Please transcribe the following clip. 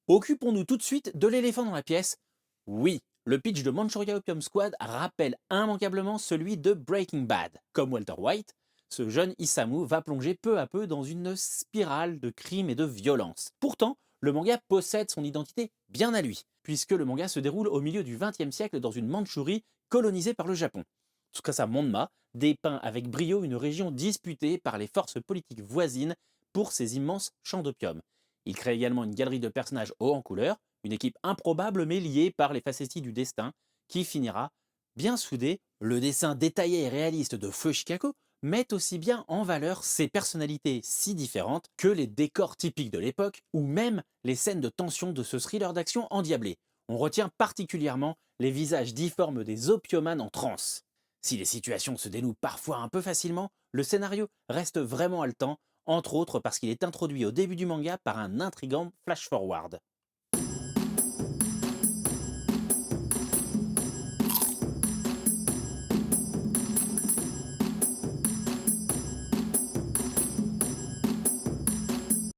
Occupons-nous tout de suite de l'éléphant dans la pièce. Oui, le pitch de Manchuria Opium Squad rappelle immanquablement celui de Breaking Bad. Comme Walter White, ce jeune Isamu va plonger peu à peu dans une spirale de crimes et de violence. Pourtant, le manga possède son identité bien à lui, puisque le manga se déroule au milieu du XXe siècle dans une Mandchourie colonisée par le Japon. Tsukasa Monma dépeint avec brio une région disputée par les forces politiques voisines pour ses immenses champs d'opium. Il crée également une galerie de personnages hauts en couleur, une équipe improbable mais liée par les facéties du destin, qui finira bien soudée. Le dessin détaillé et réaliste de Feu Shikako met aussi bien en valeur ses personnalités si différentes que les décors typiques de l'époque ou même les scènes de tension de ce thriller d'action endiablé. On retient particulièrement les visages difformes des opiomanes en transe. Si les situations se dénouent parfois un peu facilement, le scénario reste vraiment haletant, entre autres parce qu'il est introduit au début du manga par un intrigant flash-forward.